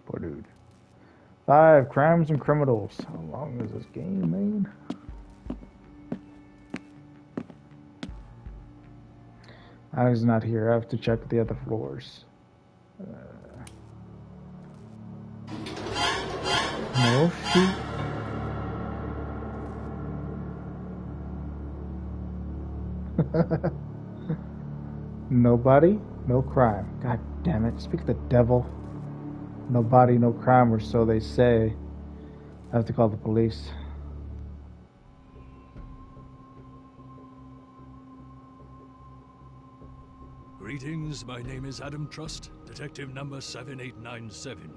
Poor dude. 5 crimes and criminals. How long is this game, man? Alex is not here. I have to check the other floors. No shoot. Nobody, no crime. God damn it. Speak of the devil. No body, no crime, or so they say. I have to call the police. Greetings, my name is Adam Trust, detective number 7897.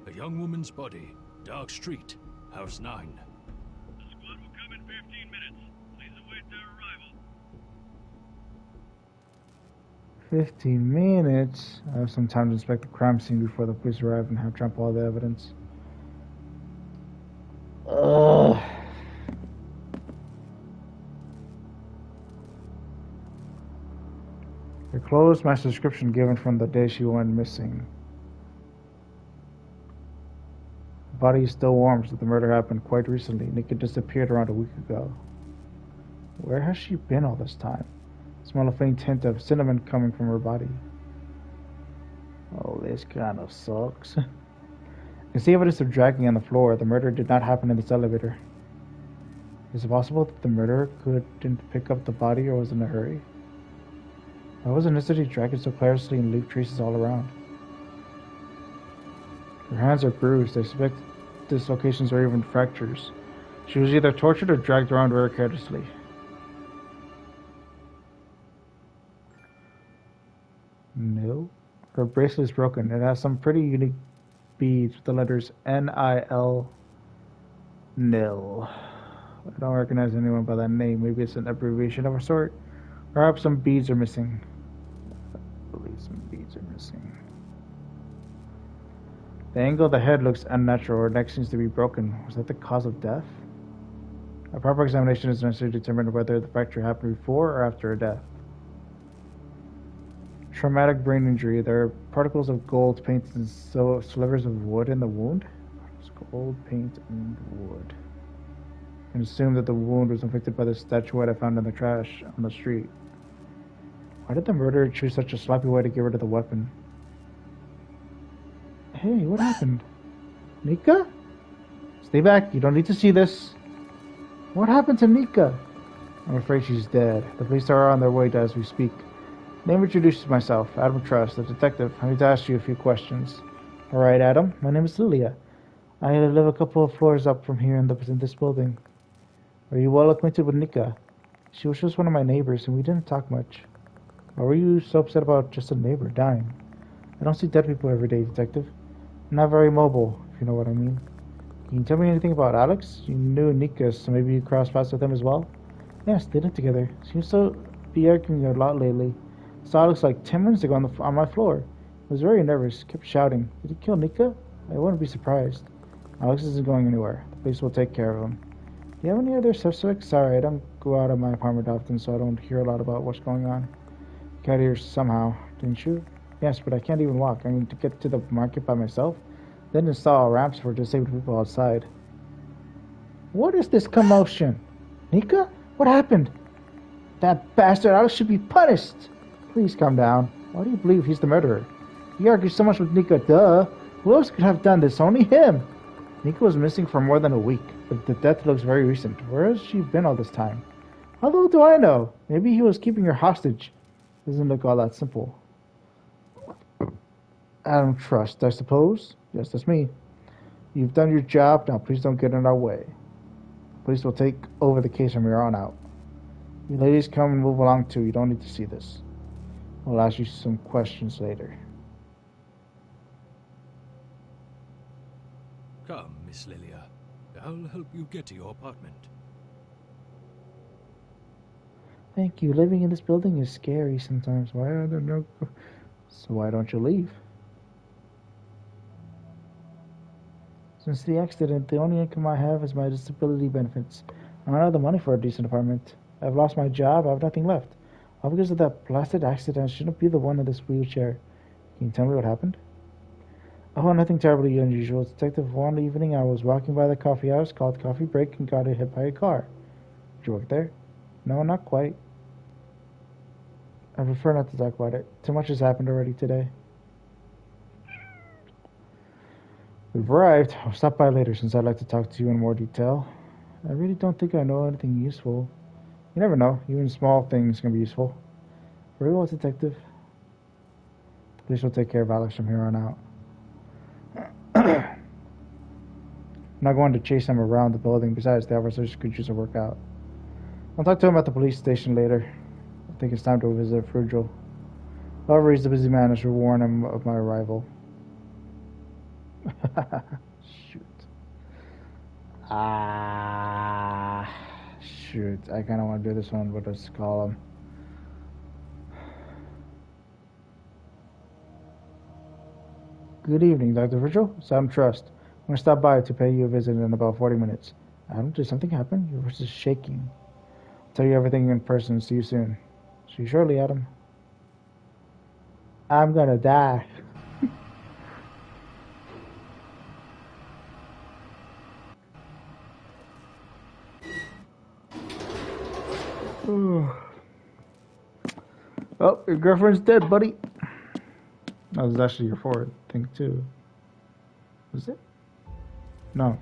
A young woman's body, Dark Street, House 9. The squad will come in 15 minutes. Please await their arrival. 15 minutes. I have some time to inspect the crime scene before the police arrive and have dump all the evidence. Ugh. Her clothes match the description given from the day she went missing. The body is still warm, so the murder happened quite recently. Nikka disappeared around a week ago. Where has she been all this time? I smell a faint hint of cinnamon coming from her body. Oh, this kind of sucks. I can see evidence of dragging on the floor. The murder did not happen in this elevator. Is it possible that the murderer couldn't pick up the body or was in a hurry? Why was it necessary to drag it so carelessly and leave traces all around? Her hands are bruised. I suspect dislocations or even fractures. She was either tortured or dragged around very carelessly. No. Her bracelet is broken. It has some pretty unique beads with the letters N-I-L. Nil. I don't recognize anyone by that name. Maybe it's an abbreviation of a sort. Perhaps some beads are missing. I believe some beads are missing. The angle of the head looks unnatural. Her neck seems to be broken. Was that the cause of death? A proper examination is necessary to determine whether the fracture happened before or after her death. Traumatic brain injury. There are particles of gold paint and slivers of wood in the wound. Gold paint and wood. I can assume that the wound was inflicted by the statuette I found in the trash on the street. Why did the murderer choose such a sloppy way to get rid of the weapon? Hey, what happened? Nikka? Stay back, you don't need to see this. What happened to Nikka? I'm afraid she's dead. The police are on their way as we speak. Name introduces myself, Adam Trust, the detective. I need to ask you a few questions. Alright, Adam, my name is Lilia. I live a couple of floors up from here in this building. Are you well acquainted with Nikka? She was just one of my neighbors, and we didn't talk much. Why were you so upset about just a neighbor dying? I don't see dead people every day, detective. I'm not very mobile, if you know what I mean. Can you tell me anything about Alex? You knew Nikka, so maybe you crossed paths with him as well? Yes, they lived together. Seems to be arguing a lot lately. Saw Alex like 10 minutes ago on my floor. I was very nervous, kept shouting. Did he kill Nikka? I wouldn't be surprised. Alex isn't going anywhere. The police will take care of him. Do you have any other suspects? Sorry, I don't go out of my apartment often, so I don't hear a lot about what's going on. You got here somehow, didn't you? Yes, but I can't even walk. I mean, to get to the market by myself. Then install ramps for disabled people outside. What is this commotion? Nikka? What happened? That bastard Alex should be punished! Please calm down. Why do you believe he's the murderer? He argues so much with Nikka, duh. Who else could have done this? Only him! Nikka was missing for more than a week, but the death looks very recent. Where has she been all this time? How little do I know? Maybe he was keeping her hostage. Doesn't look all that simple. Adam Trust, I suppose? Yes, that's me. You've done your job, now please don't get in our way. Police will take over the case from here on out. You ladies come and move along too, you don't need to see this. I'll ask you some questions later. Come, Miss Lilia. I'll help you get to your apartment. Thank you. Living in this building is scary sometimes. Why are there no... So why don't you leave? Since the accident, the only income I have is my disability benefits. I don't have the money for a decent apartment. I've lost my job. I have nothing left. All because of that blasted accident. I shouldn't be the one in this wheelchair. Can you tell me what happened? Oh, nothing terribly unusual, Detective. One evening I was walking by the coffee house, called Coffee Break, and got hit by a car. Did you work there? No, not quite. I prefer not to talk about it. Too much has happened already today. We've arrived. I'll stop by later since I'd like to talk to you in more detail. I really don't think I know anything useful. You never know. Even small things can be useful. Very well, Detective. The police will take care of Alex from here on out. I'm not going to chase him around the building. Besides, the officers could use a workout. I'll talk to him at the police station later. I think it's time to visit Frugal. However, he's a busy man. I should warn him of my arrival. Shoot. Ah. Shoot. I kind of want to do this one, but let's call him. Good evening, Dr. Virgil. Sam Trust. I'm going to stop by to pay you a visit in about 40 minutes. Adam, did something happen? Your voice is shaking. I'll tell you everything in person. See you soon. See you shortly, Adam. I'm gonna die. Oh, your girlfriend's dead, buddy. That was actually your fourth thing, too. Was it? No.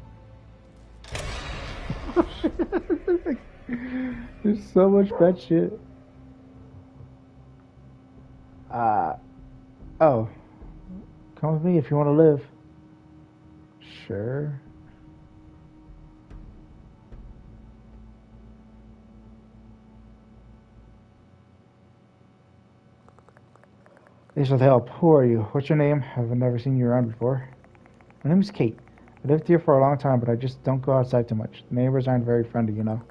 There's so much bad shit. Oh. Come with me if you want to live. Sure. Thanks for the help. Who are you? What's your name? I've never seen you around before. My name is Kate. I lived here for a long time, but I just don't go outside too much. The neighbors aren't very friendly, you know.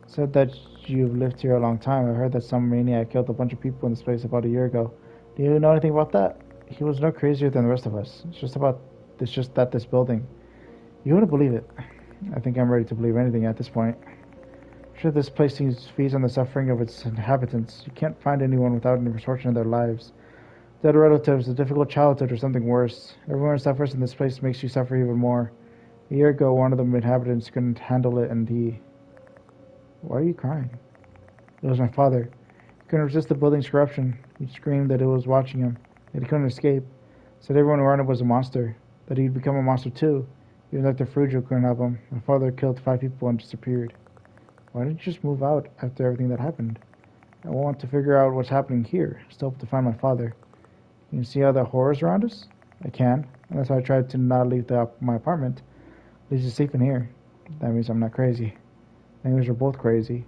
Said that you've lived here a long time. I heard that some maniac killed a bunch of people in this place about a year ago. Do you know anything about that? He was no crazier than the rest of us. It's just that this building. You wouldn't believe it. I think I'm ready to believe anything at this point. Sure, this place feeds on the suffering of its inhabitants. You can't find anyone without any misfortune in their lives. Dead relatives, a difficult childhood, or something worse. Everyone suffers, and this place makes you suffer even more. A year ago, one of the inhabitants couldn't handle it, and he... Why are you crying? It was my father. He couldn't resist the building's corruption. He screamed that it was watching him, that he couldn't escape. Said everyone around him was a monster, that he'd become a monster too. Even Dr. Frujo couldn't help him. My father killed 5 people and disappeared. Why didn't you just move out after everything that happened? I want to figure out what's happening here. I still hope to find my father. You can see all the horrors around us? I can, and that's why I tried to not leave my apartment. At least it's safe in here. That means I'm not crazy. That means we're both crazy.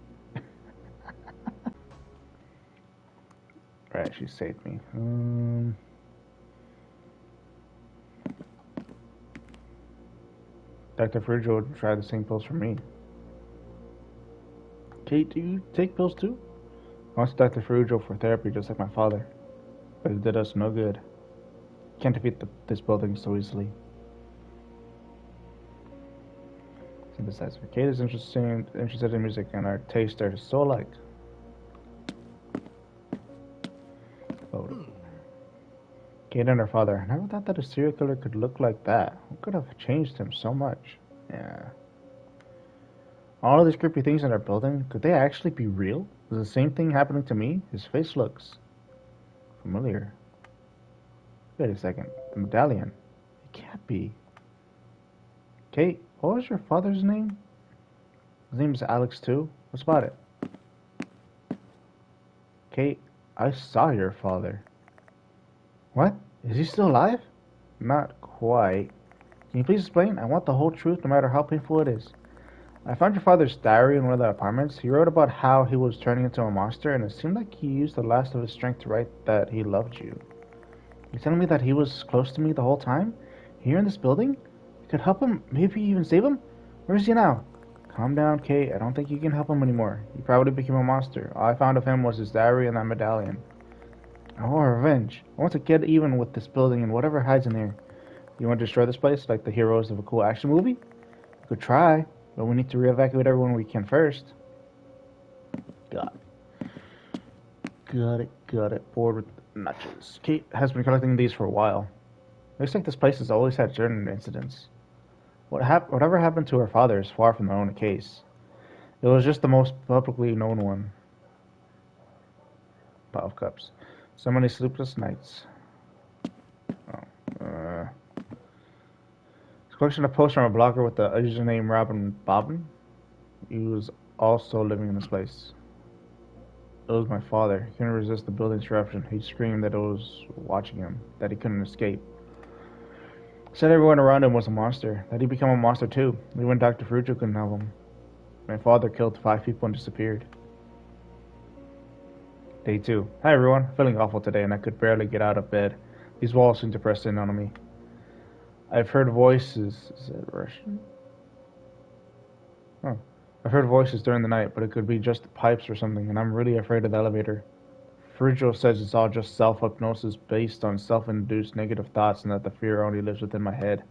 Right, she saved me. Dr. Frujo would try the same pills for me. Kate, do you take pills too? I went to Dr. Frujo for therapy just like my father. But it did us no good. Can't defeat this building so easily. Besides, Kate is interested in music, and our tastes are so alike. Oh. Kate and her father. I never thought that a serial killer could look like that. What could have changed him so much? Yeah. All of these creepy things in our building, could they actually be real? Is the same thing happening to me? His face looks familiar. Wait a second. The medallion. It can't be. Kate, what was your father's name? His name is Alex too. What's about it? Kate, I saw your father. What? Is he still alive? Not quite. Can you please explain? I want the whole truth, no matter how painful it is. I found your father's diary in one of the apartments. He wrote about how he was turning into a monster, and it seemed like he used the last of his strength to write that he loved you. You're telling me that he was close to me the whole time? Here in this building? You could help him, maybe even save him? Where is he now? Calm down, Kate. I don't think you can help him anymore. He probably became a monster. All I found of him was his diary and that medallion. I want revenge. I want to get even with this building and whatever hides in there. You want to destroy this place like the heroes of a cool action movie? You could try, but we need to re-evacuate everyone we can first. Got it. Got it. Bored with matches. Kate has been collecting these for a while. Looks like this place has always had certain incidents. Whatever happened to her father is far from the only case. It was just the most publicly known one. 12 cups. So many sleepless nights. Oh. Collection of posts from a blogger with the username Robin Bobbin. He was also living in this place. It was my father. He couldn't resist the building's eruption. He screamed that it was watching him, that he couldn't escape. Said everyone around him was a monster, that he'd become a monster too. Even Dr. Ferruccio couldn't help him. My father killed 5 people and disappeared. Day 2. Hi everyone. Feeling awful today and I could barely get out of bed. These walls seem to press in on me. I've heard voices. Is that Russian? Oh. I've heard voices during the night, but it could be just the pipes or something, and I'm really afraid of the elevator. Ferruccio says it's all just self-hypnosis based on self-induced negative thoughts and that the fear only lives within my head.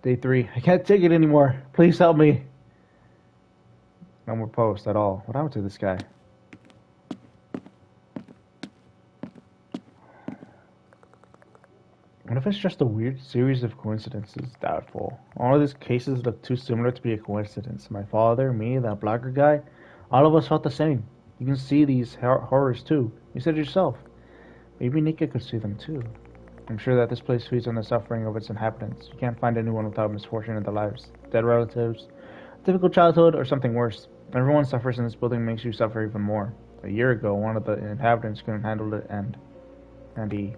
Day 3. I can't take it anymore. Please help me. No more posts at all. What happened to this guy? What if it's just a weird series of coincidences? Doubtful. All of these cases look too similar to be a coincidence. My father, me, that blogger guy, all of us felt the same. You can see these horrors too. You said it yourself. Maybe Nikka could see them too. I'm sure that this place feeds on the suffering of its inhabitants. You can't find anyone without misfortune in their lives. Dead relatives, difficult childhood, or something worse. Everyone suffers, and this building makes you suffer even more. A year ago, one of the inhabitants couldn't handle it, and he...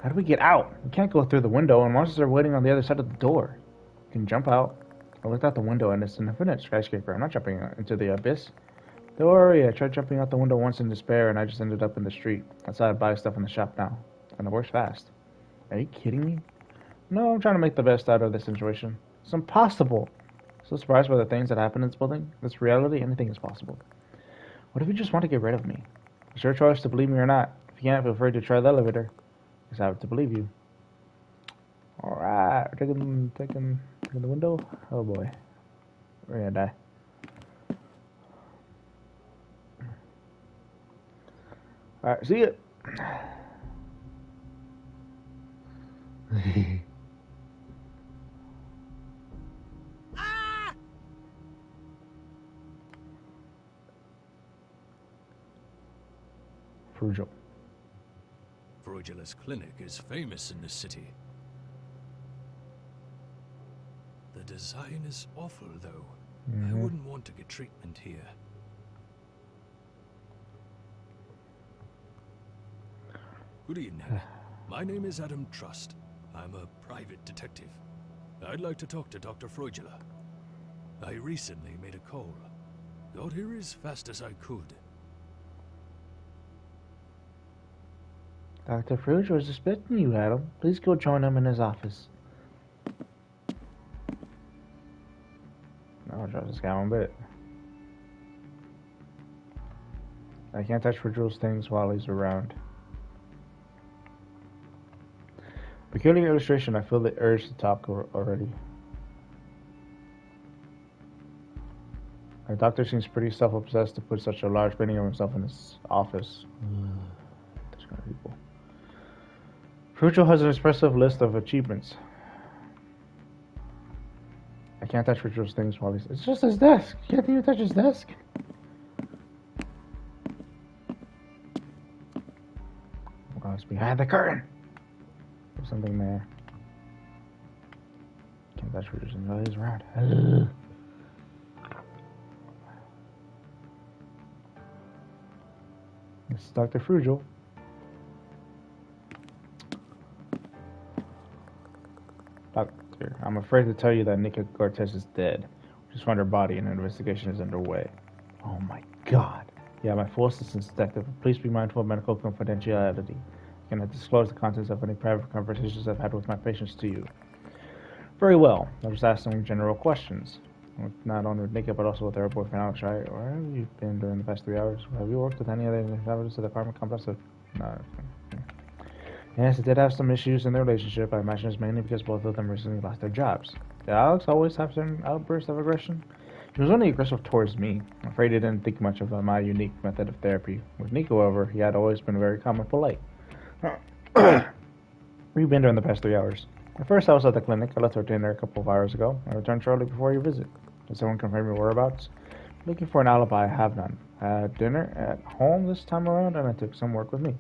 How do we get out? We can't go through the window, and monsters are waiting on the other side of the door. You can jump out. I looked out the window, and it's an infinite skyscraper. I'm not jumping into the abyss. Don't worry, I tried jumping out the window once in despair, and I just ended up in the street. That's how I buy stuff in the shop now. And it works fast. Are you kidding me? No, I'm trying to make the best out of this situation. It's impossible. So surprised by the things that happen in this building. This reality, anything is possible. What if you just want to get rid of me? It's your choice to believe me or not. If you can't, feel free to try the elevator. Because I have to believe you. Alright, taking the window. Oh boy. We're gonna die. Alright, see ya. Frugal. Frugula's clinic is famous in this city. The design is awful, though. I wouldn't want to get treatment here. Good evening. My name is Adam Trust. I'm a private detective. I'd like to talk to Dr. Frugula. I recently made a call. Got here as fast as I could. Dr. Fruge was expecting you, Adam. Please go join him in his office. No, I'll trust this guy one bit. I can't touch Fruge's things while he's around. Peculiar illustration. I feel the urge to talk already. Our doctor seems pretty self-obsessed to put such a large painting of himself in his office. Those kind of people. Frugal has an expressive list of achievements. I can't touch Frugal's things while he's... It's just his desk. You can't even touch his desk. Oh, it's behind the curtain. There's something there. Can't touch Frugal's things while he's around. This is Dr. Frugal. Doctor, I'm afraid to tell you that Nikka Cortez is dead. We just found her body and an investigation is underway. Oh my god. Yeah, my full assistance, detective. Please be mindful of medical confidentiality. I cannot disclose the contents of any private conversations I've had with my patients to you. Very well. I'll just ask some general questions. Not only with Nikka, but also with her boyfriend Alex, right? Where have you been during the past 3 hours? Have you worked with any other inhabitants of the apartment complex? No. Yes, they did have some issues in their relationship. I imagine it's mainly because both of them recently lost their jobs. Did Alex always have certain outbursts of aggression? He was only aggressive towards me. I'm afraid he didn't think much of my unique method of therapy. With Nikka, however, he had always been very calm and polite. Where you been during the past 3 hours? At first, I was at the clinic. I left for dinner a couple of hours ago. I returned shortly before your visit. Did someone confirm your whereabouts? Looking for an alibi, I have none. I had dinner at home this time around, and I took some work with me.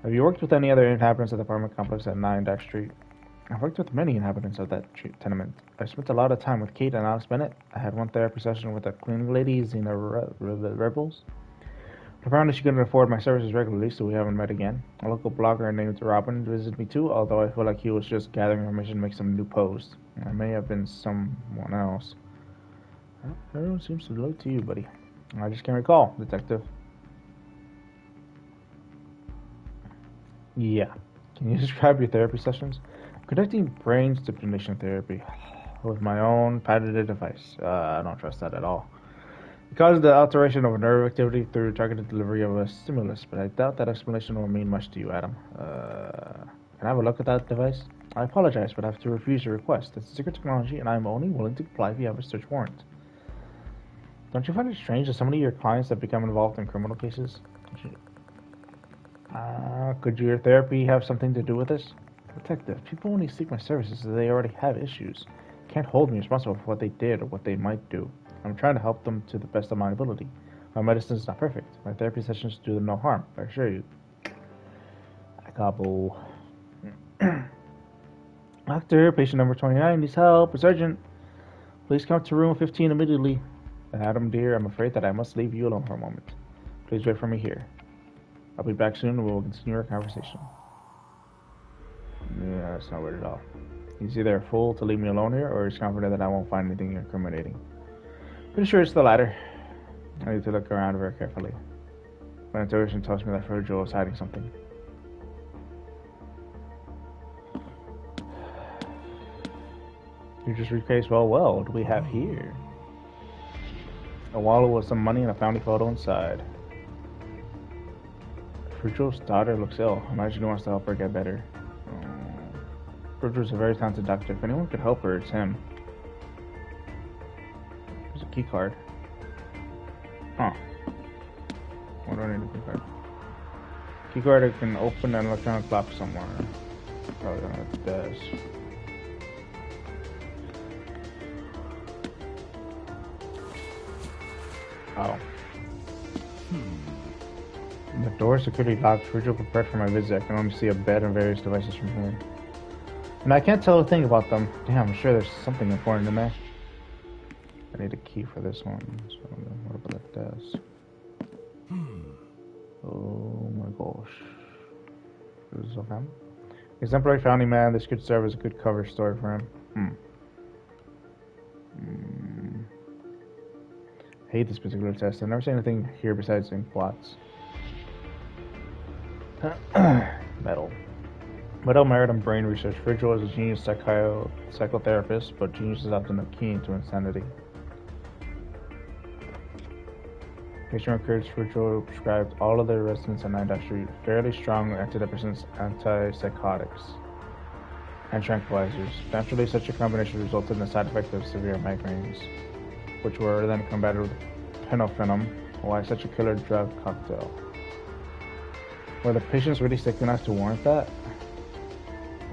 Have you worked with any other inhabitants of the apartment complex at 9 Dash Street? I've worked with many inhabitants of that tenement. I spent a lot of time with Kate and Alex Bennett. I had one therapy session with a cleaning lady, Zena Rebels. Apparently she couldn't afford my services regularly, so we haven't met again. A local blogger named Robin visited me too, although I feel like he was just gathering information to make some new post. I may have been someone else. Everyone seems to look to you, buddy. I just can't recall, Detective. Yeah. Can you describe your therapy sessions? I'm conducting brain stimulation therapy with my own patented device. I don't trust that at all. It causes the alteration of nerve activity through targeted delivery of a stimulus, but I doubt that explanation will mean much to you, Adam. Can I have a look at that device? I apologize, but I have to refuse your request. It's secret technology, and I am only willing to comply if you have a search warrant. Don't you find it strange that so many of your clients have become involved in criminal cases? Could your therapy have something to do with this? Detective, people only seek my services if they already have issues. Can't hold me responsible for what they did or what they might do. I'm trying to help them to the best of my ability. My medicine is not perfect. My therapy sessions do them no harm, I assure you. Cabo. Doctor, patient number 29 needs help. It's urgent. Please come to room 15 immediately. Adam, dear, I'm afraid that I must leave you alone for a moment. Please wait for me here. I'll be back soon and we'll continue our conversation. Yeah, that's not weird at all. He's either a fool to leave me alone here, or he's confident that I won't find anything incriminating. Pretty sure it's the latter. I need to look around very carefully. My intuition tells me that Virgil is hiding something. You just recased well. What do we have here? A wallet with some money and a family photo inside. Virgil's daughter looks ill. I imagine he wants to help her get better. Virgil's a very talented doctor. If anyone could help her, it's him. There's a key card. Huh. What do I need a key card? Key card I can open an electronic lock somewhere. Probably on the desk. Oh. The door is securely locked. Virgil prepared for my visit. I can only see a bed and various devices from here. And I can't tell a thing about them. Damn, I'm sure there's something important in there. I need a key for this one. So what about that desk? Oh my gosh. This is so fun. Exemplary founding man. This could serve as a good cover story for him. I hate this particular test. I've never seen anything here besides ink blots. Metal. Metal merit and brain research. Virgil is a genius psychotherapist, but genius is often keen to insanity. Patient records Virgil prescribed all of the residents on 9 Street fairly strong antidepressants, antipsychotics, and tranquilizers. Naturally, such a combination resulted in the side effect of severe migraines, which were then combated with penophenum. Why such a killer drug cocktail? Were the patients really sick enough to warrant that?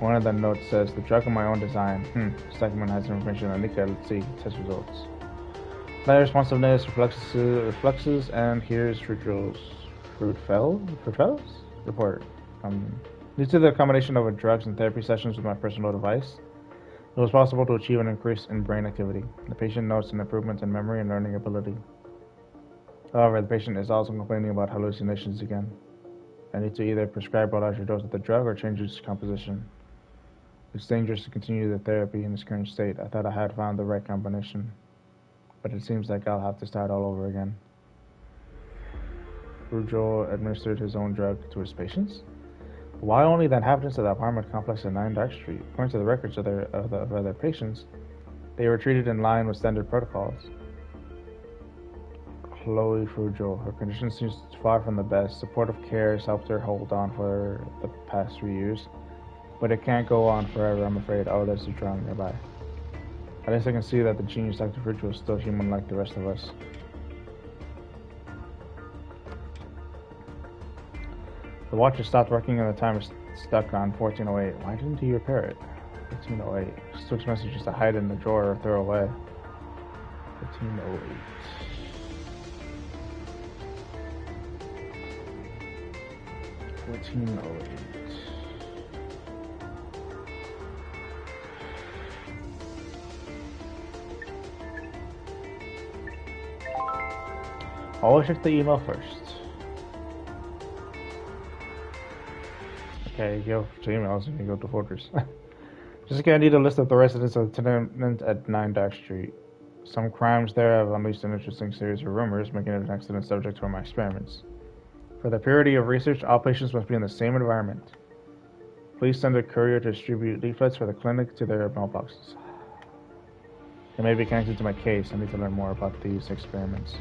One of the notes says, the drug of my own design. This document has information on Nikka. Let's see. Test results. Light responsiveness, reflexes, and here's Virgil's Fruitfells report. Due to the combination of drugs and therapy sessions with my personal device, it was possible to achieve an increase in brain activity. The patient notes an improvement in memory and learning ability. However, the patient is also complaining about hallucinations again. I need to either prescribe a larger dose of the drug or change its composition. It's dangerous to continue the therapy in its current state. I thought I had found the right combination, but it seems like I'll have to start all over again. Virgil administered his own drug to his patients? Why only the inhabitants of the apartment complex at 9 Dark Street? According to the records of their patients, they were treated in line with standard protocols. Chloe Virgil. Her condition seems far from the best. Supportive care has helped her hold on for the past 3 years, but it can't go on forever, I'm afraid. Oh, there's a drone nearby. At least I can see that the genius Dr. Virgil is still human like the rest of us. The watch has stopped working and the time is stuck on 1408. Why didn't he repair it? 1508. Just took messages to hide in the drawer or throw away. 1508. 1408. Always check the email first. Okay, you go to emails and you go to folders. Jessica, I need a list of the residents of the tenement at 9 Dash Street. Some crimes there have unleashed an interesting series of rumors, making it an excellent subject for my experiments. For the purity of research, all patients must be in the same environment. Please send a courier to distribute leaflets for the clinic to their mailboxes. They may be connected to my case. I need to learn more about these experiments.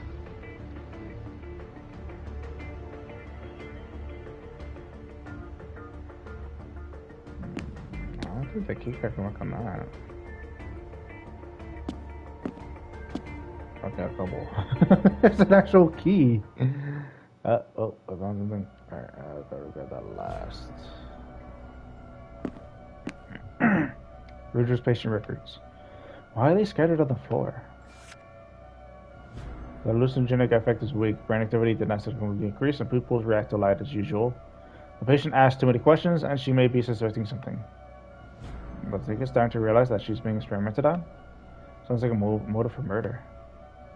I don't think the key card can work on that. Okay, a couple. It's an actual key. Oh, I found something. Alright, I better get that last. Rouger's patient records. Why are they scattered on the floor? The hallucinogenic effect is weak. Brain activity did not significantly increase, and pupils react to light as usual. The patient asked too many questions, and she may be suspecting something. But Nikka's starting to realize that she's being experimented on. Sounds like a motive for murder.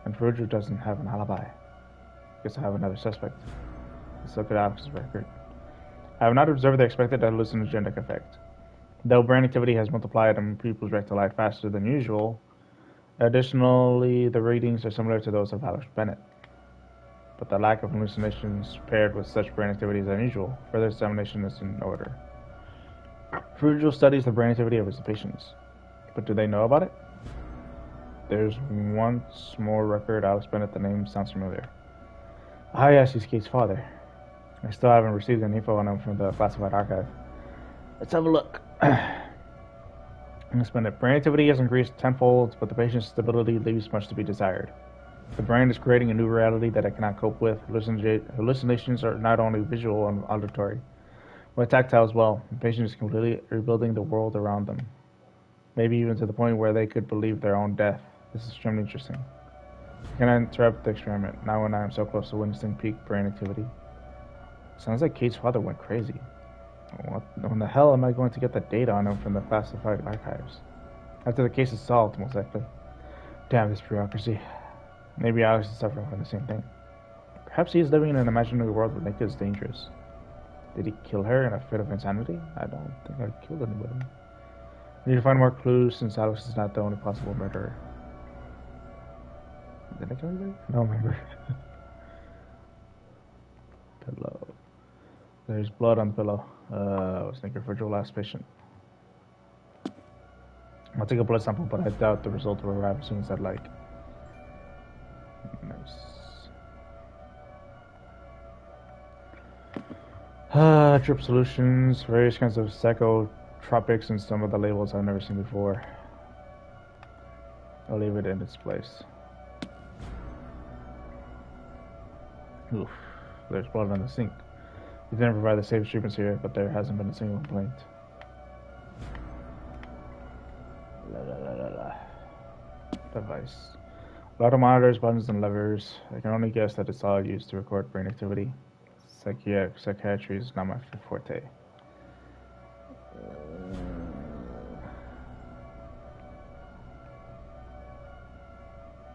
And Rouger doesn't have an alibi. Guess I have another suspect. Let's look at Alex's record. I have not observed the expected hallucinogenic effect. Though brain activity has multiplied and pupils react to light faster than usual, additionally, the readings are similar to those of Alex Bennett. But the lack of hallucinations paired with such brain activity is unusual. Further examination is in order. Rouger studies the brain activity of his patients. But do they know about it? There's one small record, Alex Bennett. The name sounds familiar. Ah, yes, he's Kate's father. I still haven't received any info on him from the classified archive. Let's have a look. Alex Bennett. Brain activity has increased tenfold, but the patient's stability leaves much to be desired. The brain is creating a new reality that I cannot cope with. Hallucinations are not only visual and auditory, but tactile as well. The patient is completely rebuilding the world around them. Maybe even to the point where they could believe their own death. This is extremely interesting. I cannot interrupt the experiment, now when I am so close to witnessing peak brain activity. Sounds like Kate's father went crazy. When the hell am I going to get the data on him from the classified archives? After the case is solved, most likely. Damn this bureaucracy. Maybe Alex is suffering from the same thing. Perhaps he is living in an imaginary world where Nikka is dangerous. Did he kill her in a fit of insanity? I don't think I killed anybody. I need to find more clues since Alex is not the only possible murderer. Did I kill anybody? I don't remember. Pillow. There's blood on the pillow. Was Nikka Virgil last patient? I'll take a blood sample, but I doubt the result will arrive as soon as I'd like. Nice. Drip solutions, various kinds of psychotropics, and some of the labels I've never seen before. I'll leave it in its place. Oof, there's blood on the sink. We didn't provide the safest treatments here, but there hasn't been a single complaint. Device. A lot of monitors, buttons, and levers. I can only guess that it's all used to record brain activity. Psychiatry is not my forte.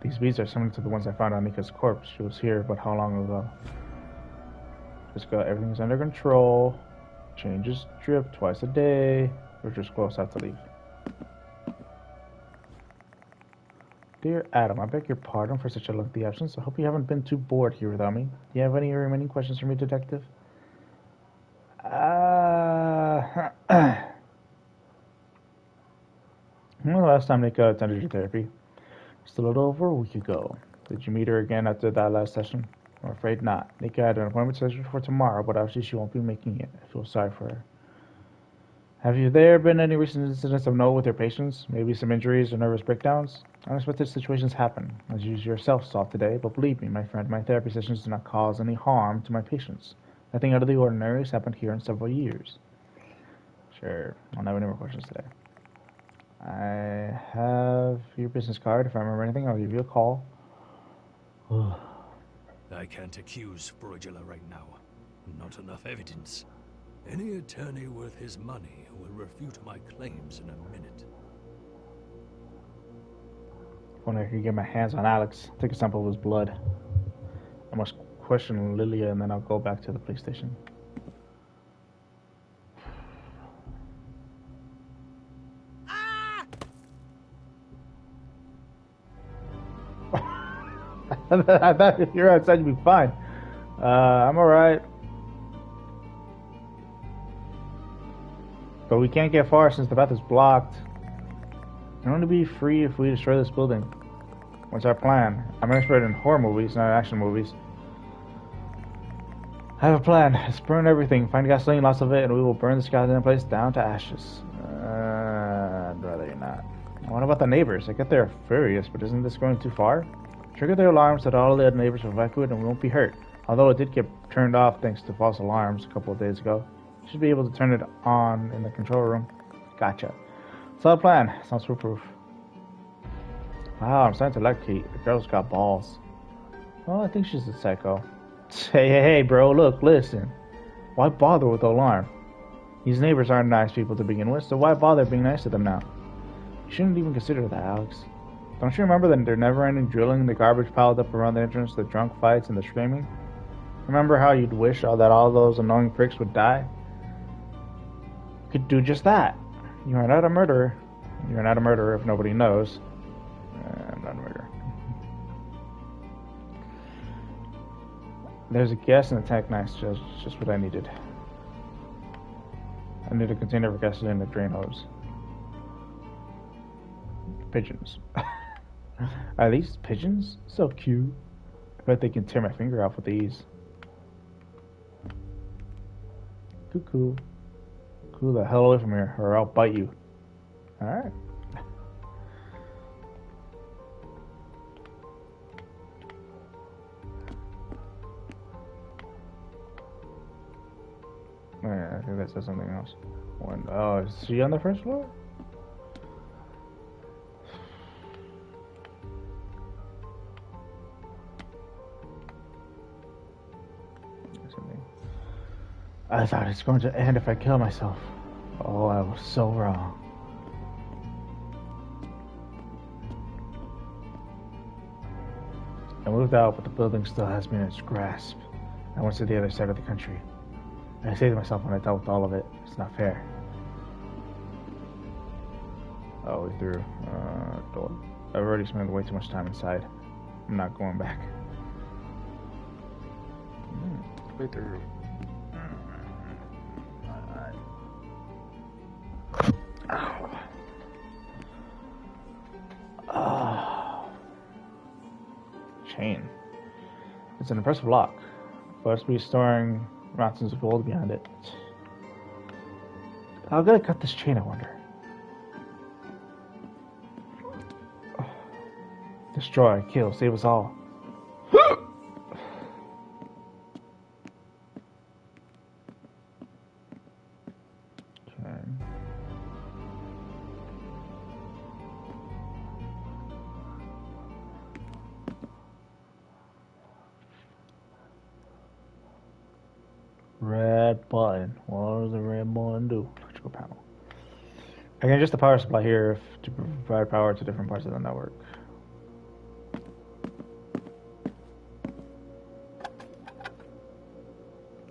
These beads are similar to the ones I found on Nikka's corpse. She was here, but how long ago? Just got everything's under control. Changes drip twice a day. We're just close out to leave. Dear Adam, I beg your pardon for such a lengthy absence. I hope you haven't been too bored here without me. Do you have any remaining questions for me, Detective? When was the last time Nikka attended your therapy? Just a little over a week ago. Did you meet her again after that last session? I'm afraid not. Nikka had an appointment scheduled for tomorrow, but obviously she won't be making it. I feel sorry for her. Have there been any recent incidents of note with your patients? Maybe some injuries or nervous breakdowns? Unexpected situations happen, as you yourself saw today, but believe me, my friend, my therapy sessions do not cause any harm to my patients. Nothing out of the ordinary has happened here in several years. Sure. I don't have any more questions today. I have your business card. If I remember anything, I'll give you a call. I can't accuse Freudula right now. Not enough evidence. Any attorney worth his money will refute my claims in a minute. If only I could get my hands on Alex, take a sample of his blood. I must question Lilia and then I'll go back to the police station. I thought if you're outside, you'd be fine. I'm alright. But we can't get far since the path is blocked. We can only be free if we destroy this building. What's our plan? I'm an expert in horror movies, not action movies. I have a plan. Let's burn everything. Find gasoline, lots of it, and we will burn this goddamn place down to ashes. I'd rather you not. What about the neighbors? I get they're furious, but isn't this going too far? Trigger their alarms so that all the other neighbors will evacuate and we won't be hurt. Although it did get turned off thanks to false alarms a couple of days ago. Should be able to turn it on in the control room. Gotcha. Solid plan. Sounds foolproof. Wow, I'm starting to like Kate. The girl's got balls. Well, I think she's a psycho. Hey, bro, look, listen. Why bother with the alarm? These neighbors aren't nice people to begin with, so why bother being nice to them now? You shouldn't even consider that, Alex. Don't you remember the never-ending drilling, the garbage piled up around the entrance, the drunk fights, and the screaming? Remember how you'd wish that all those annoying pricks would die? You could do just that. You are not a murderer. You're not a murderer if nobody knows. I'm not a murderer. There's a gas in the tank. Nice, just what I needed. I need a container for gasoline and a drain hose. Pigeons. Are these pigeons? So cute. I bet they can tear my finger off with ease. Cuckoo. Cool the hell away from here, or I'll bite you. Alright. Yeah, I think that says something else. Oh, is she on the first floor? I thought it's going to end if I kill myself. Oh, I was so wrong. I moved out, but the building still has me in its grasp. I went to the other side of the country. I saved myself when I dealt with all of it. It's not fair. Oh, we threw door. I've already spent way too much time inside. I'm not going back. Way through. Chain. It's an impressive lock. Must be storing mountains of gold behind it. How could I cut this chain, I wonder? Destroy, kill, save us all. Red button. What does the red button do? Electrical panel. I can adjust the power supply here to provide power to different parts of the network.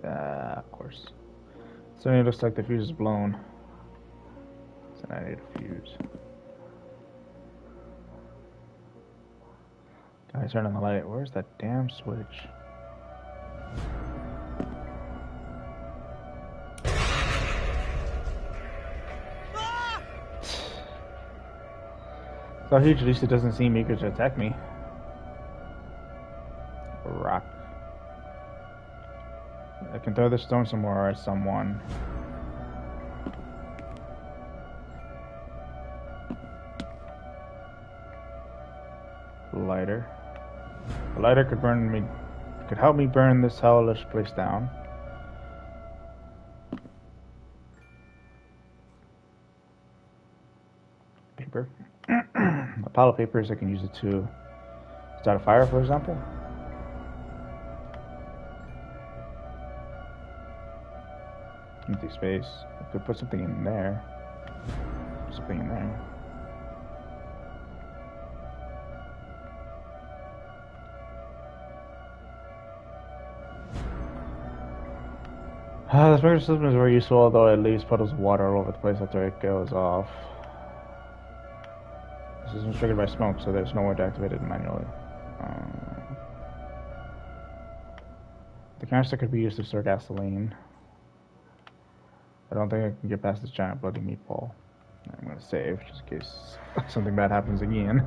Of course. So it looks like the fuse is blown. So I need a fuse. Guys, turn on the light. Where's that damn switch? So huge, at least it doesn't seem eager to attack me. A rock. I can throw the stone somewhere at someone. Lighter. A lighter could burn me. Could help me burn this hellish place down. paper. A pile of papers, I can use it to start a fire, for example. Empty space. I could put something in there. Something in there. The sprinkler system is very useful, although it leaves puddles of water all over the place after it goes off. This isn't triggered by smoke, so there's no way to activate it manually. The canister could be used to store gasoline. I don't think I can get past this giant bloody meatball. I'm gonna save, just in case something bad happens again.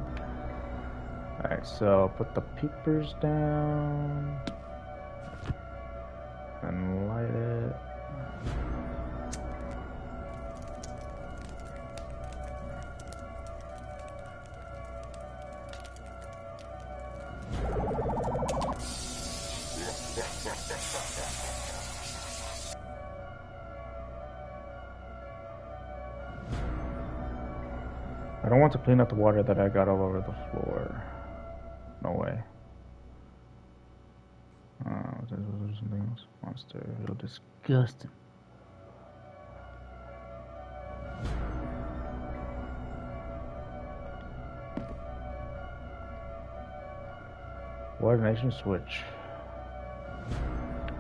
Alright, so put the peepers down. And light it. I don't want to clean up the water that I got all over the floor. No way. There's something else. Monster. Real disgusting. Water nation switch.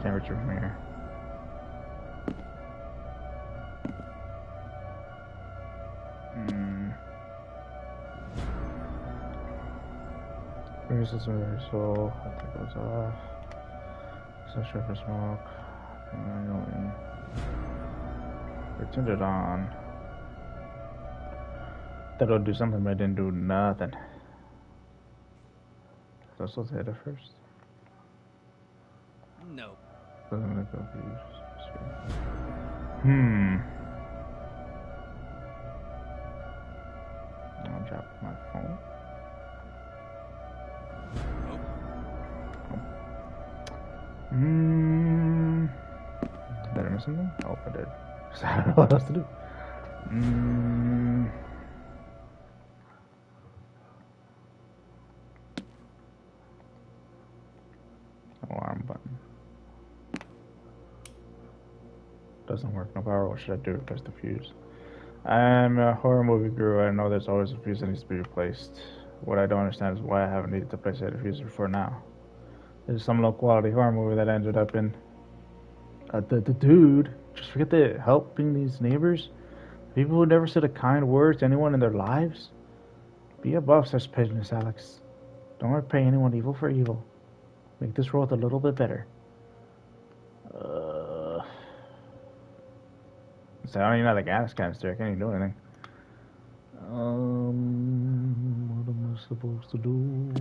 Can't reach it from here. Bring system reversal. That goes off. Sensor for smoke. Manually. We turned it on. That'll do something, but it didn't do nothing. So I'm supposed to hit it first? No. Doesn't look confused. I'll drop my phone. Did I miss something? Oh, I did. I don't know what else to do. Alarm button. Doesn't work. No power. What should I do? Replace the fuse. I'm a horror movie guru. I know there's always a fuse that needs to be replaced. What I don't understand is why I haven't needed to place a fuse before now. There's some low quality horror movie that I ended up in. The dude, just forget the helping these neighbors. People who never said a kind word to anyone in their lives. Be above such pettiness, Alex. Don't repay anyone evil for evil. Make this world a little bit better. So I don't even have the gas canister. I can't even do anything. What am I supposed to do?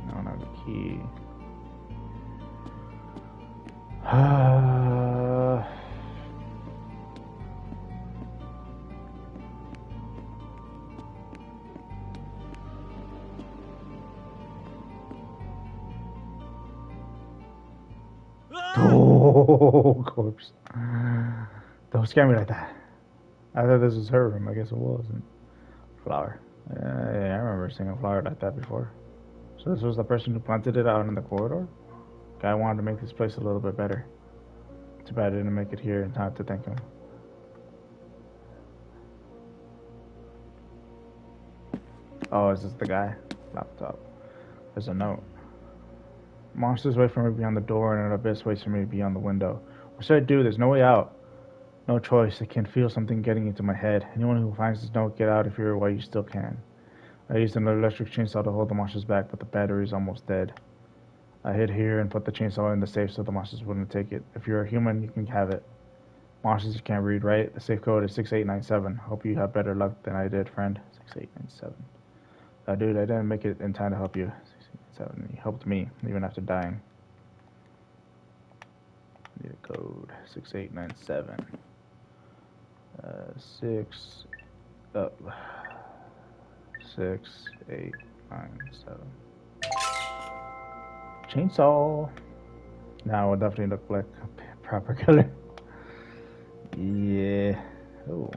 I don't have the key. Oh, corpse. Don't scare me like that. I thought this was her room. I guess it wasn't. Flower. Yeah, I remember seeing a flower like that before. So this was the person who planted it out in the corridor? Guy wanted to make this place a little bit better. Too bad I didn't make it here in time to thank him. Oh, is this the guy? Laptop. There's a note. Monsters wait for me beyond the door, and an abyss waits for me beyond the window. What should I do? There's no way out. No choice. I can feel something getting into my head. Anyone who finds this note, get out if you're while you still can. I used an electric chainsaw to hold the monsters back, but the battery is almost dead. I hid here and put the chainsaw in the safe so the monsters wouldn't take it. If you're a human, you can have it. Monsters can't read, right? The safe code is 6897. Hope you have better luck than I did, friend. 6897. Dude, I didn't make it in time to help you. 6897. He helped me, even after dying. Need a code. 6897. 6897. chainsaw. Now it definitely look like a proper killer. Yeah. Oh.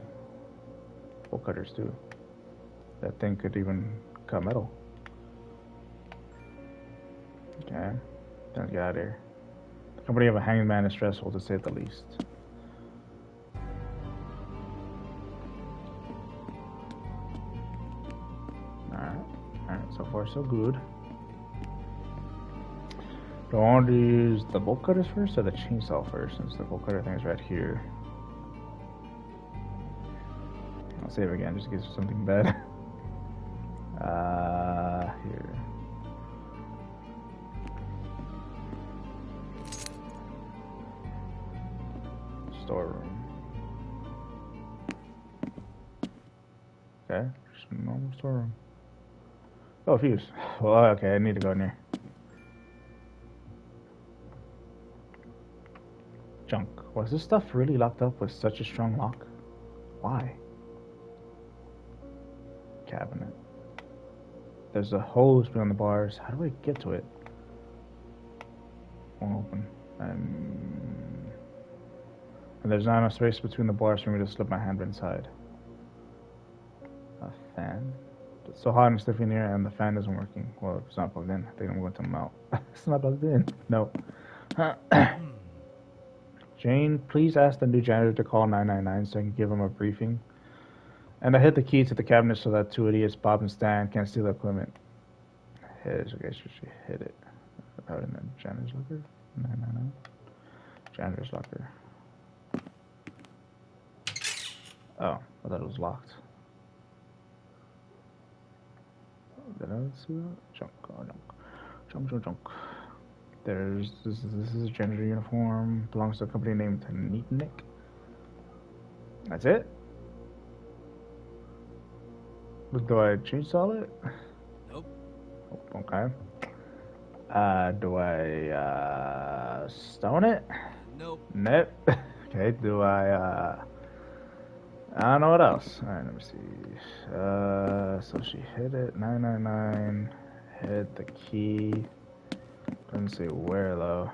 Bolt cutters too. That thing could even cut metal. Okay. Then get out of here. The company of a hanged man is stressful to say the least. Alright, so far so good. Do I want to use the bolt cutters first or the chainsaw first, since the bolt cutter thing is right here? I'll save again just in case there's something bad. Here. Storeroom. Okay, just a normal storeroom. Oh, fuse. Well, okay, I need to go in there. Junk. Was this stuff really locked up with such a strong lock? Why? Cabinet. There's a hose beyond the bars. How do I get to it? Won't open. And there's not enough space between the bars for me to slip my hand inside. A fan? It's so hot and stiffy in here, and the fan isn't working. Well, if it's not plugged in, I think I'm going to melt. It's not plugged in. No. Jane, please ask the new janitor to call 999 so I can give him a briefing. And I hit the key to the cabinet so that two idiots, Bob and Stan, can't steal the equipment. Okay, so she hit it. Out in the janitor's locker? 999. Janitor's locker. Oh, I thought it was locked. Did I see that? Junk, oh, junk. This is a janitor uniform. Belongs to a company named Nikka. That's it? Do I chainsaw it? Nope. Oh, okay. Do I stone it? Nope. Nope. Okay, do I don't know what else. Alright, let me see. So she hit it, 999, hit the key. Doesn't say where though.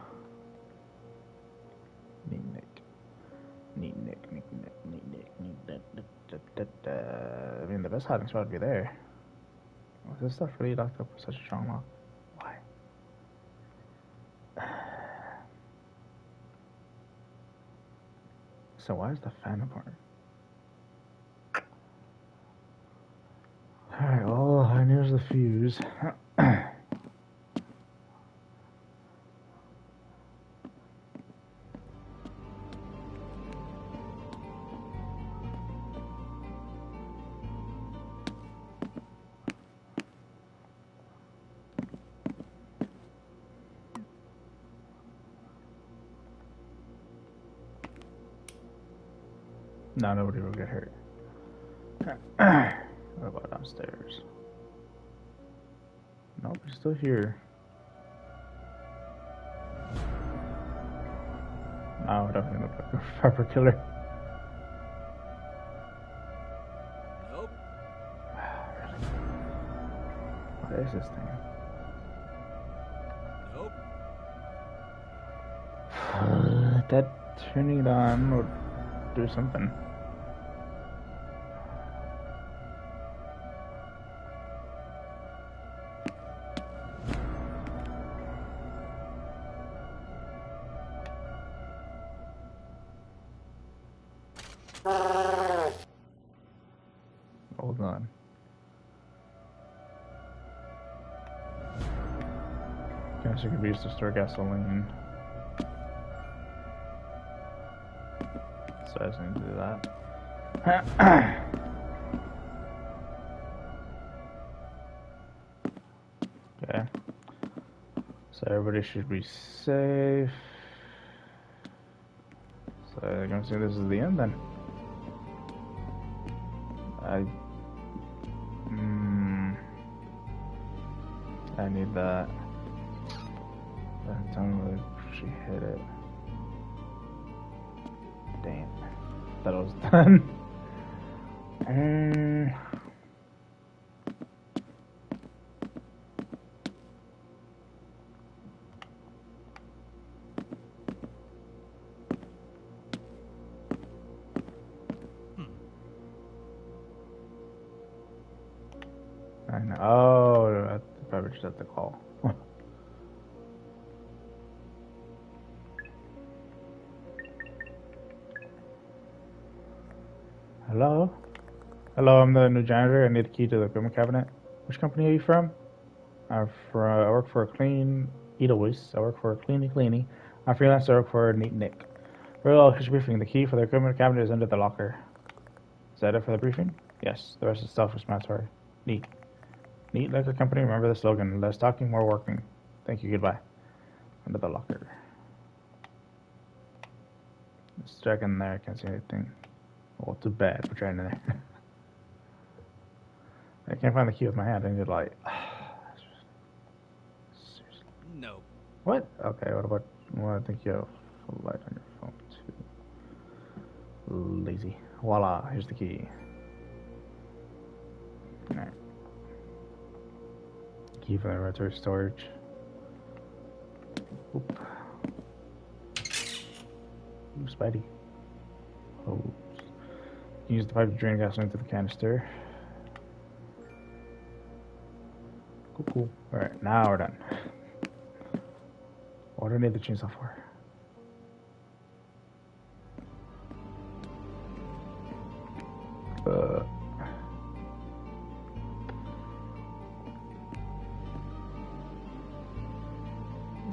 Neat. I mean, the best hiding spot would be there. Was this stuff really locked up with such a strong lock? Why? So why is the fan apart? Alright, well, here's the fuse. No, nobody will get hurt. What about downstairs? Nope, he's still here. No, definitely look like a proper killer. Nope. Really? What is this thing? Nope. That turning it on would do something. Hold on. Guess it could be used to store gasoline. So I just need to do that. Okay. So everybody should be safe. So I'm gonna say this is the end then. I need that. Tell me whether she hit it. Damn. Thought it was done. Oh, I probably just have to call. Hello? Hello, I'm the new janitor. I need the key to the equipment cabinet. Which company are you from? I work for a clean Edelweiss. I work for a cleany cleany. I'm freelance. I work for a neat Nick. Very well, official briefing. The key for the equipment cabinet is under the locker. Is that it for the briefing? Yes. The rest of the stuff is mandatory. Neat. Neat like a company. Remember the slogan. Less talking, more working. Thank you. Goodbye. Under the locker. Let's check in there. I can't see anything. Well, too bad. We're trying in there. I can't find the key with my hand. I need to light. No. What? Okay, what about... Well, I think you have a light on your phone, too. Lazy. Voila, here's the key. Alright. Key for the inventory storage. Oop. Ooh, Spidey. Oh. Use the pipe to drain gasoline into the canister. Cool. Alright, now we're done. What do I need the chainsaw for?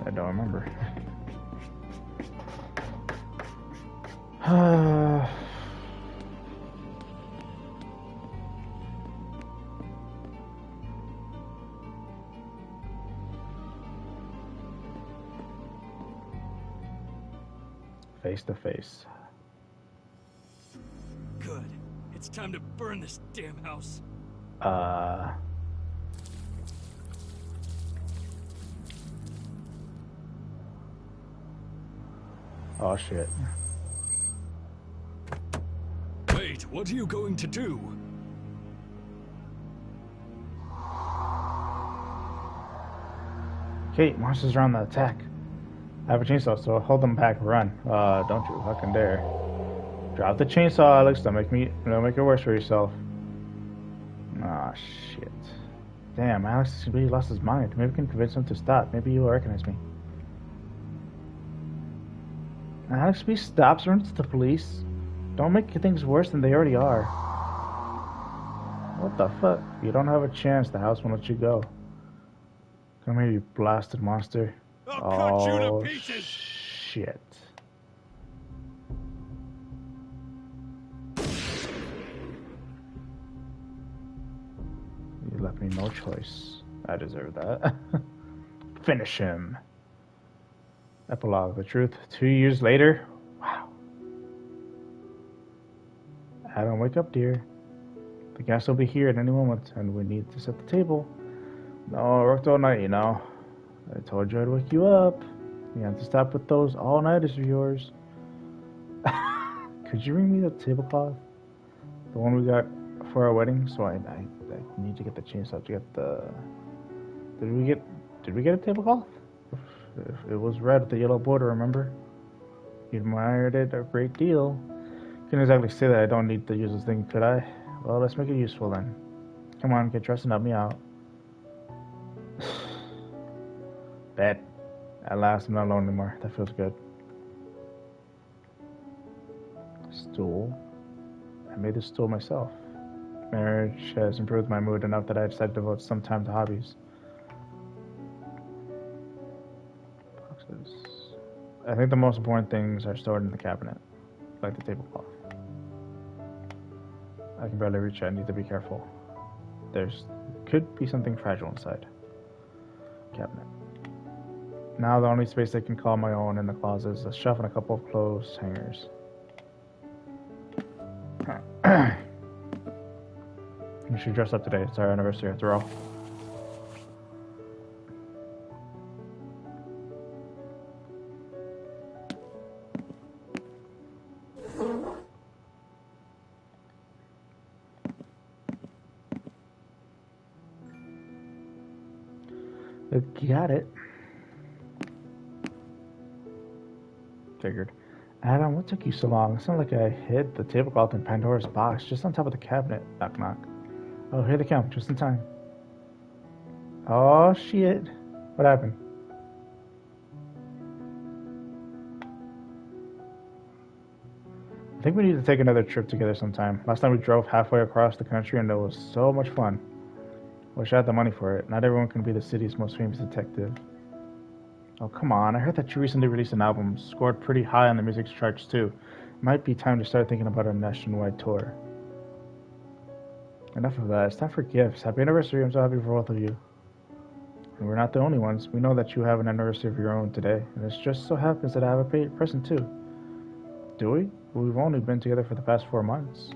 I don't remember. Face to face. Good. It's time to burn this damn house. Oh shit. Wait, what are you going to do? Kate, monsters are on the attack. I have a chainsaw, so hold them back. Run. Don't you fucking dare. Drop the chainsaw, Alex. Don't make it worse for yourself. Ah, shit. Damn, Alex really lost his mind. Maybe we can convince him to stop. Maybe he will recognize me. Alex, please stop. Surrender to the police. Don't make things worse than they already are. What the fuck? You don't have a chance. The house won't let you go. Come here, you blasted monster. I'll cut you to pieces! Shit. You left me no choice. I deserve that. Finish him. Epilogue. The truth. 2 years later. Wow. Adam, wake up, dear. The guests will be here at any moment, and we need to set the table. No, I worked all night, you know. I told you I'd wake you up. You have to stop with those all-nighters of yours. Could you bring me the tablecloth? The one we got for our wedding? So I need to get the chainsaw to get the... Did we get a tablecloth? It was red with a yellow border, remember? You admired it a great deal. Couldn't exactly say that I don't need to use this thing, could I? Well, let's make it useful then. Come on, get dressed and help me out. Bet. At last, I'm not alone anymore. That feels good. Stool. I made this stool myself. Marriage has improved my mood enough that I decided to devote some time to hobbies. Boxes. I think the most important things are stored in the cabinet, like the tablecloth. I can barely reach it. I need to be careful. There's could be something fragile inside. Cabinet. Now the only space I can call my own in the closet is a shelf and a couple of clothes hangers. You should dress up today. It's our anniversary after all. Got it. Figured. Adam, what took you so long? It sounded like I hid the tablecloth in Pandora's box, just on top of the cabinet. Knock, knock. Oh, here they come, just in time. Oh shit. What happened? I think we need to take another trip together sometime. Last time we drove halfway across the country and it was so much fun. Wish I had the money for it. Not everyone can be the city's most famous detective. Oh, come on. I heard that you recently released an album. Scored pretty high on the music charts, too. Might be time to start thinking about a nationwide tour. Enough of that. It's time for gifts. Happy anniversary. I'm so happy for both of you. And we're not the only ones. We know that you have an anniversary of your own today. And it just so happens that I have a present, too. Do we? Well, we've only been together for the past 4 months.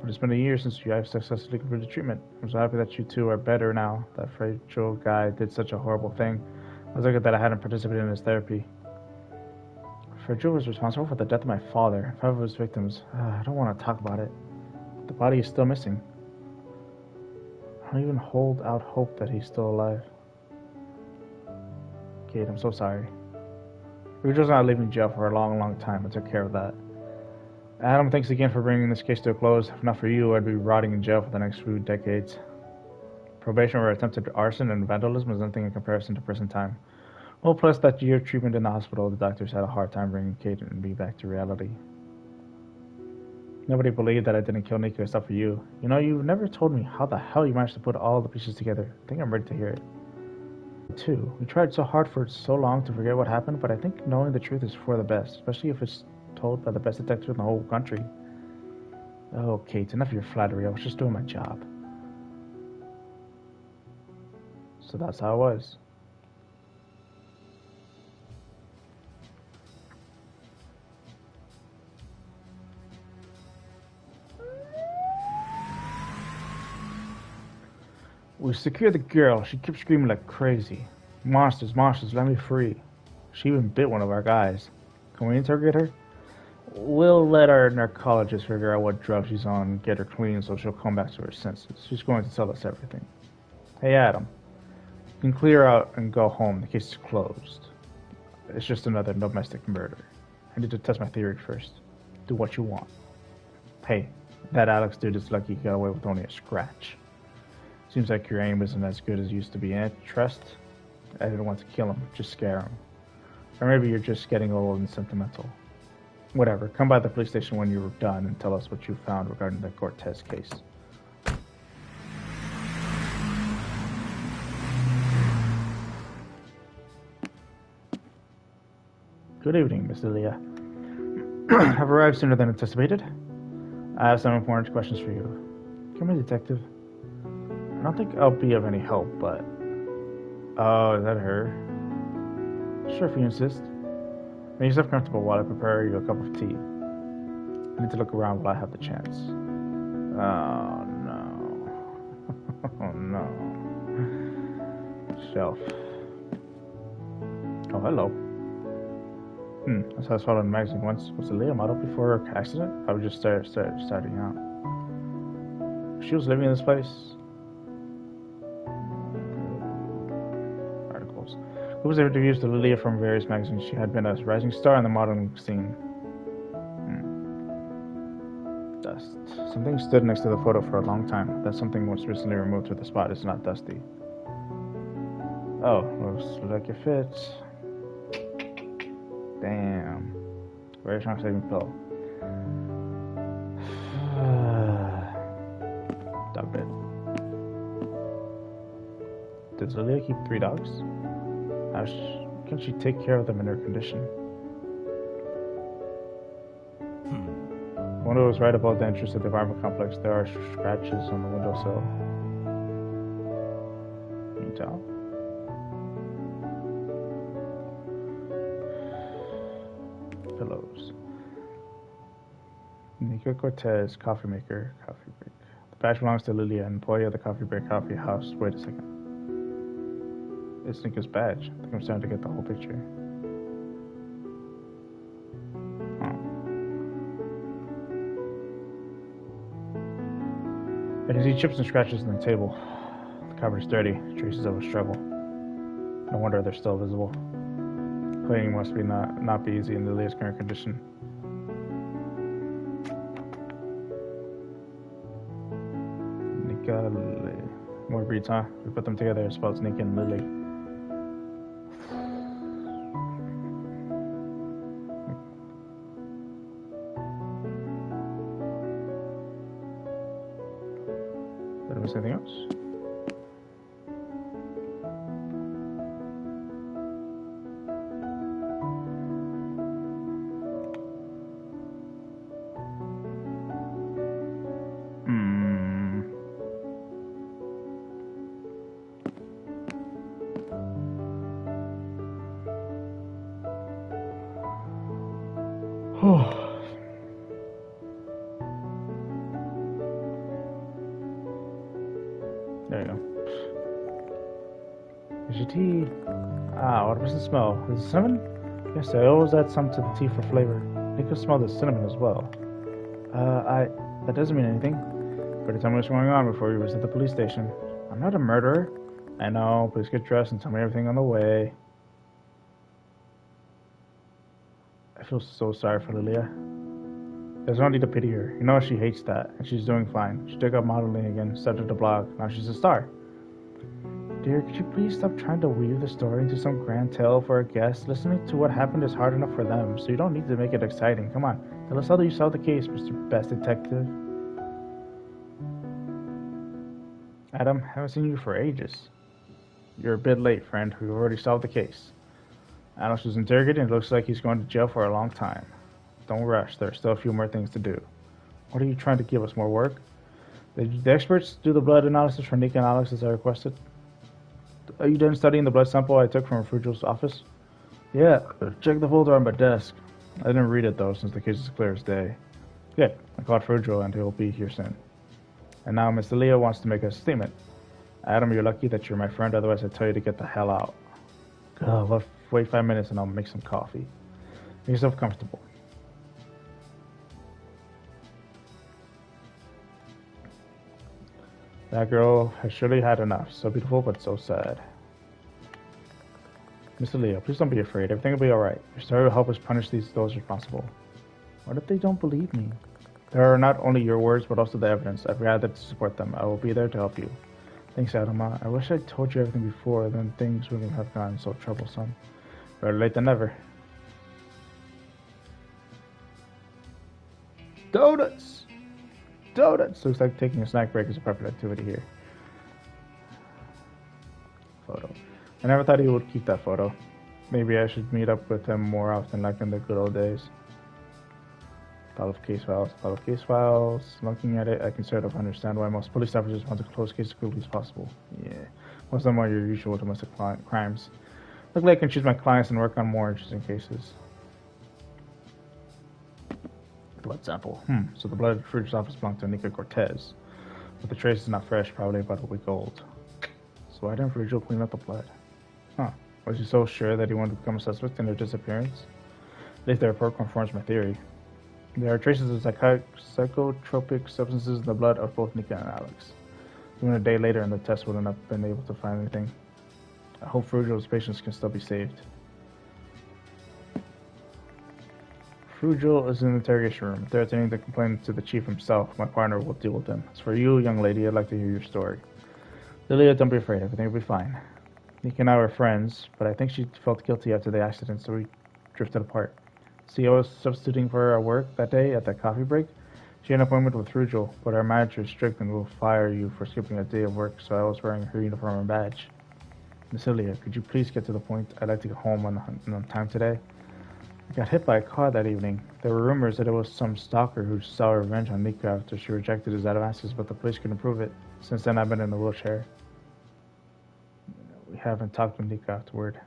But it's been a year since you have successfully completed treatment. I'm so happy that you two are better now. That fragile guy did such a horrible thing. I was lucky that I hadn't participated in his therapy. Fragile was responsible for the death of my father, 5 of his victims. I don't want to talk about it. The body is still missing. I don't even hold out hope that he's still alive. Kate, I'm so sorry. Fragil's not leaving jail for a long, long time. I took care of that. Adam, thanks again for bringing this case to a close. If not for you, I'd be rotting in jail for the next few decades. Probation for attempted arson and vandalism is nothing in comparison to prison time. Well, plus that year of treatment in the hospital, the doctors had a hard time bringing Kate and me back to reality. Nobody believed that I didn't kill Nikka except for you. You know, you never told me how the hell you managed to put all the pieces together. I think I'm ready to hear it. Too. We tried so hard for so long to forget what happened, but I think knowing the truth is for the best, especially if it's told by the best detective in the whole country. Oh, Kate, enough of your flattery. I was just doing my job. So that's how it was. We secured the girl. She kept screaming like crazy. Monsters, monsters, let me free. She even bit one of our guys. Can we interrogate her? We'll let our narcologist figure out what drug she's on and get her clean so she'll come back to her senses. She's going to tell us everything. Hey, Adam. You can clear out and go home. The case is closed. It's just another domestic murder. I need to test my theory first. Do what you want. Hey, that Alex dude is lucky he got away with only a scratch. Seems like your aim isn't as good as it used to be, eh? Trust? I didn't want to kill him, just scare him. Or maybe you're just getting old and sentimental. Whatever, come by the police station when you're done and tell us what you found regarding the Cortez case. Good evening, Miss Lilia. Have arrived sooner than anticipated. I have some important questions for you. Come in, detective. I don't think I'll be of any help, but... Oh, is that her? Sure, if you insist. Make yourself comfortable while I prepare you a cup of tea. I need to look around while I have the chance. Oh, no. Oh, no. Shelf. Oh, hello. I saw this photo in the magazine once. Was Leah model before her accident? I was just starting out. She was living in this place. Articles. Who was interviews with Lilia from various magazines? She had been a rising star in the modeling scene. Dust. Something stood next to the photo for a long time. That something was recently removed to the spot. It's not dusty. Oh, looks like it fits. Damn. Very strong saving pillow. Dog bed. Does Lilia keep 3 dogs? How can she take care of them in her condition? The window is right above the entrance to the apartment complex. There are scratches on the windowsill. Can you tell? Pillows. Nikka Cortez, coffee maker, coffee break. The badge belongs to Lilia, an employee of the Coffee Break Coffee House. Wait a second. It's Nikka's badge. I think I'm starting to get the whole picture. I can see chips and scratches on the table. The cupboard is dirty, traces of a struggle. No wonder they're still visible. Cleaning must be not be easy in Lilia's current condition. More breeds, huh? We put them together, it spells Nikka and Lily. Did I miss anything else? There you go. Here's your tea. Ah, what was the smell? Is it cinnamon? Yes, I always add some to the tea for flavor. Nikka smelled the cinnamon as well. That doesn't mean anything. Better tell me what's going on before you visit the police station. I'm not a murderer. I know, please get dressed and tell me everything on the way. I feel so sorry for Lilia. There's no need to pity her. You know she hates that, and she's doing fine. She took up modeling again, started the blog. Now she's a star. Dear, could you please stop trying to weave the story into some grand tale for our guests? Listening to what happened is hard enough for them, so you don't need to make it exciting. Come on, tell us how you solved the case, Mr. Best Detective. Adam, haven't seen you for ages. You're a bit late, friend. We've already solved the case. Alex was interrogated and it looks like he's going to jail for a long time. Don't rush, there are still a few more things to do. What are you trying to give us, more work? Did the experts do the blood analysis for Nikka and Alex as I requested? Are you done studying the blood sample I took from Frugel's office? Yeah, check the folder on my desk. I didn't read it though, since the case is clear as day. Good, I called Frugel and he'll be here soon. And now Mr. Leo wants to make a statement. Adam, you're lucky that you're my friend, otherwise I'd tell you to get the hell out. Well, wait 5 minutes and I'll make some coffee. Make yourself comfortable. That girl has surely had enough. So beautiful, but so sad. Mr. Leo, please don't be afraid. Everything will be alright. Your story will help us punish those responsible. What if they don't believe me? There are not only your words, but also the evidence. I've gathered to support them. I will be there to help you. Thanks, Adama. I wish I'd told you everything before, then things wouldn't have gotten so troublesome. Better late than never. Donuts! Donuts! Looks like taking a snack break is a perfect activity here. Photo. I never thought he would keep that photo. Maybe I should meet up with him more often like in the good old days. Pile of case files, pile of case files. Looking at it, I can sort of understand why most police officers want to close cases as quickly as possible. Yeah, most of them are your usual domestic crimes. Look like I can choose my clients and work on more interesting cases. Blood sample. So the blood at Frugel's office belonged to Nikka Cortez. But the trace is not fresh, probably about a week old. So why didn't Frugel clean up the blood? Was he so sure that he wanted to become a suspect in their disappearance? At least the report confirms my theory. There are traces of psychotropic substances in the blood of both Nikka and Alex. Even a day later and the test wouldn't have been able to find anything. I hope Frugel's patients can still be saved. Frugel is in the interrogation room, threatening to complain to the chief himself. My partner will deal with him. As for you, young lady, I'd like to hear your story. Lilia, don't be afraid. Everything will be fine. Nikka and I were friends, but I think she felt guilty after the accident, so we drifted apart. See, I was substituting for her at work that day at that coffee break. She had an appointment with Frugel, but our manager is strict and will fire you for skipping a day of work, so I was wearing her uniform and badge. Miss Lilia, could you please get to the point? I'd like to get home on time today. I got hit by a car that evening. There were rumors that it was some stalker who sought revenge on Nikka after she rejected his advances, but the police couldn't prove it. Since then, I've been in a wheelchair. We haven't talked to Nikka afterward.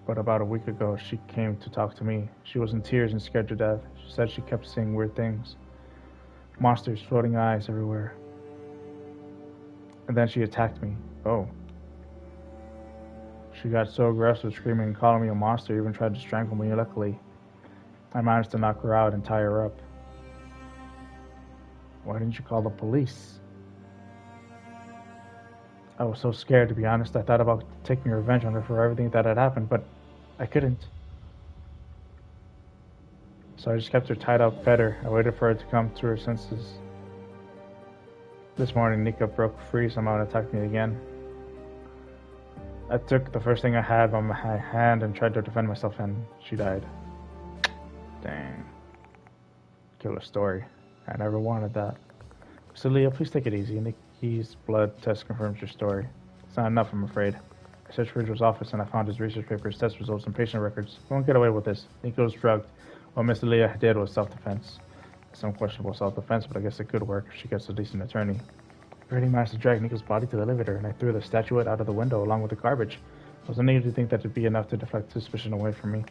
But about a week ago, she came to talk to me. She was in tears and scared to death. She said she kept seeing weird things. Monsters, floating eyes everywhere. And then she attacked me. Oh. She got so aggressive, screaming and calling me a monster, even tried to strangle me. Luckily, I managed to knock her out and tie her up. Why didn't you call the police? I was so scared, to be honest. I thought about taking revenge on her for everything that had happened, but I couldn't. So I just kept her tied up, fed her. I waited for her to come to her senses. This morning, Nikka broke free somehow and attacked me again. I took the first thing I had by my hand and tried to defend myself, and she died. Dang. Killer story. I never wanted that. So, Leah, please take it easy. Nikki's blood test confirms your story. It's not enough, I'm afraid. I searched Virgil's office and I found his research papers, test results, and patient records. I won't get away with this. Nikki was drugged. What Mr. Leah did was self-defense. Some questionable self-defense, but I guess it could work if she gets a decent attorney. I already managed to drag Nikka's body to the elevator, and I threw the statuette out of the window along with the garbage. I was naive to think that it'd be enough to deflect suspicion away from me.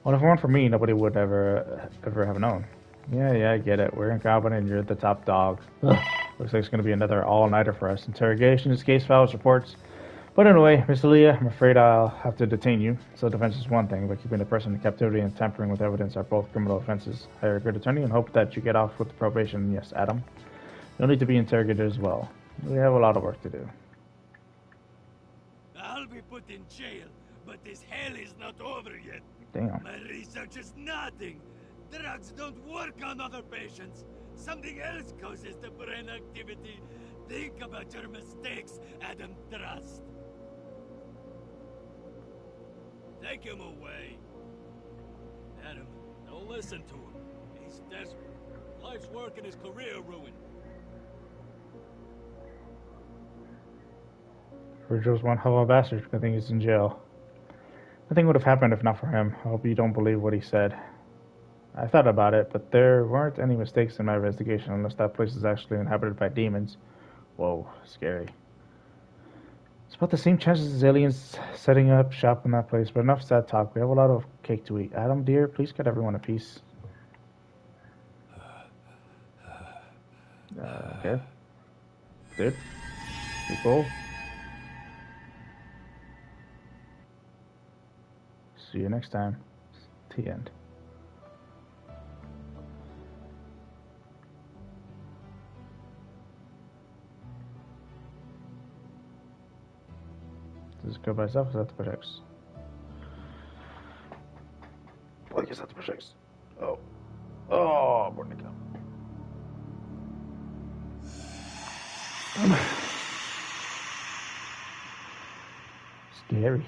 Well, if it weren't for me, nobody would ever have known. Yeah, I get it. We're incompetent and you're the top dog. Ugh. Looks like it's going to be another all-nighter for us. Interrogations, case files, reports. But anyway, Mr. Leah, I'm afraid I'll have to detain you. Self-defense is one thing, but keeping a person in captivity and tampering with evidence are both criminal offenses. Hire a good attorney and hope that you get off with probation. Yes, Adam. You'll need to be interrogated as well. We have a lot of work to do. I'll be put in jail, but this hell is not over yet. Damn. My research is nothing. Drugs don't work on other patients. Something else causes the brain activity. Think about your mistakes, Adam Trust. Take him away. Adam, don't listen to him. He's desperate. Life's work and his career ruined. Virgil's one hell of a bastard. I think he's in jail. Nothing would have happened if not for him. I hope you don't believe what he said. I thought about it, but there weren't any mistakes in my investigation unless that place is actually inhabited by demons. Whoa, scary. It's about the same chances as aliens setting up shop in that place, but enough sad talk. We have a lot of cake to eat. Adam, dear, please get everyone a piece. Okay. Dude, be cool. See you next time. The end. Does it go by itself or is that the projects? Well, I guess that's the projects. Oh. Oh, more Nikka. Scary.